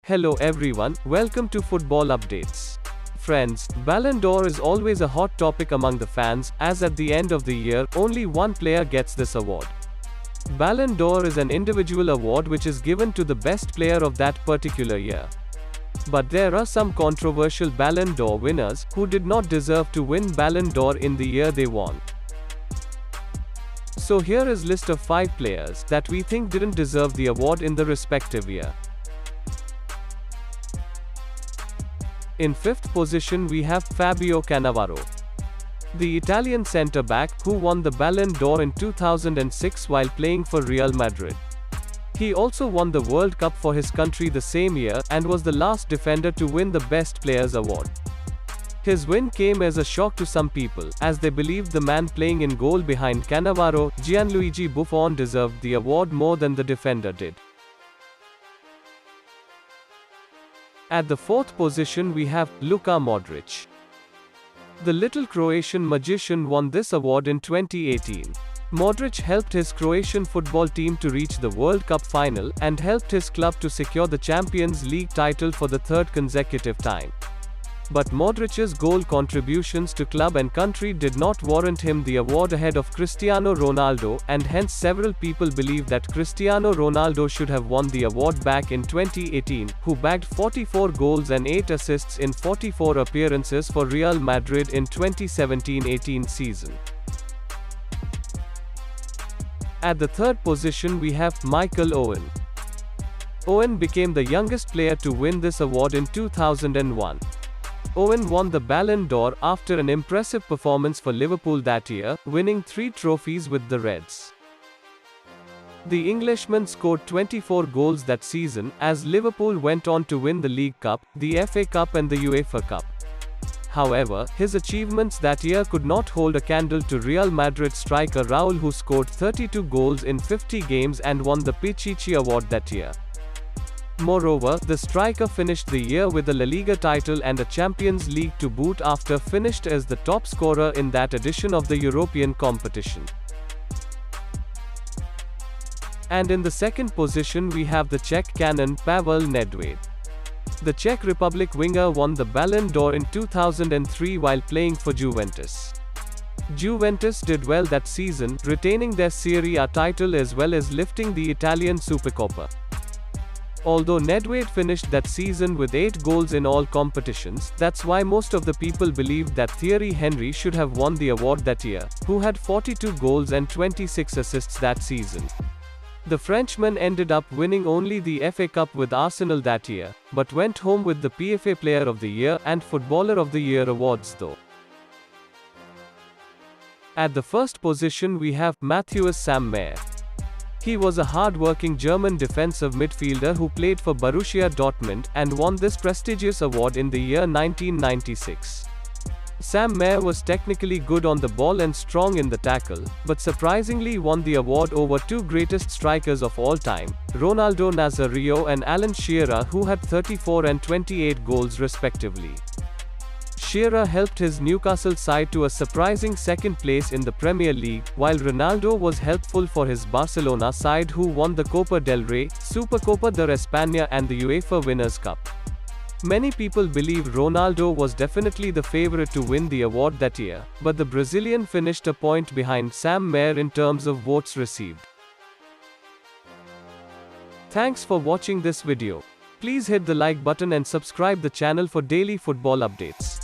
Hello everyone, welcome to Football Updates. Friends, Ballon d'Or is always a hot topic among the fans, as at the end of the year, only one player gets this award. Ballon d'Or is an individual award which is given to the best player of that particular year. But there are some controversial Ballon d'Or winners, who did not deserve to win Ballon d'Or in the year they won. So here is list of 5 players that we think didn't deserve the award in the respective year. In 5th position we have Fabio Cannavaro. The Italian centre-back, who won the Ballon d'Or in 2006 while playing for Real Madrid. He also won the World Cup for his country the same year, and was the last defender to win the Best Players award. His win came as a shock to some people, as they believed the man playing in goal behind Cannavaro, Gianluigi Buffon, deserved the award more than the defender did. At the 4th position we have Luka Modric. The little Croatian magician won this award in 2018. Modric helped his Croatian football team to reach the World Cup final, and helped his club to secure the Champions League title for the 3rd consecutive time. But Modric's goal contributions to club and country did not warrant him the award ahead of Cristiano Ronaldo, and hence several people believe that Cristiano Ronaldo should have won the award back in 2018, who bagged 44 goals and 8 assists in 44 appearances for Real Madrid in 2017-18 season. At the 3rd position we have Michael Owen. Owen became the youngest player to win this award in 2001. Owen won the Ballon d'Or after an impressive performance for Liverpool that year, winning 3 trophies with the Reds. The Englishman scored 24 goals that season, as Liverpool went on to win the League Cup, the FA Cup and the UEFA Cup. However, his achievements that year could not hold a candle to Real Madrid striker Raul, who scored 32 goals in 50 games and won the Pichichi award that year. Moreover, the striker finished the year with a La Liga title and a Champions League to boot after finished as the top scorer in that edition of the European competition. And in the 2nd position we have the Czech canon Pavel Nedvěd. The Czech Republic winger won the Ballon d'Or in 2003 while playing for Juventus. Juventus did well that season, retaining their Serie A title as well as lifting the Italian Supercoppa. Although Nedvěd finished that season with 8 goals in all competitions, that's why most of the people believed that Thierry Henry should have won the award that year, who had 42 goals and 26 assists that season. The Frenchman ended up winning only the FA Cup with Arsenal that year, but went home with the PFA Player of the Year and Footballer of the Year awards though. At the 1st position we have Matthias Sammer. He was a hard-working German defensive midfielder who played for Borussia Dortmund, and won this prestigious award in the year 1996. Sammer was technically good on the ball and strong in the tackle, but surprisingly won the award over 2 greatest strikers of all time, Ronaldo Nazario and Alan Shearer, who had 34 and 28 goals respectively. Shearer helped his Newcastle side to a surprising 2nd place in the Premier League, while Ronaldo was helpful for his Barcelona side, who won the Copa del Rey, Supercopa de España and the UEFA Winners' Cup. Many people believe Ronaldo was definitely the favourite to win the award that year, but the Brazilian finished a point behind Sammer in terms of votes received. Thanks for watching this video. Please hit the like button and subscribe the channel for daily football updates.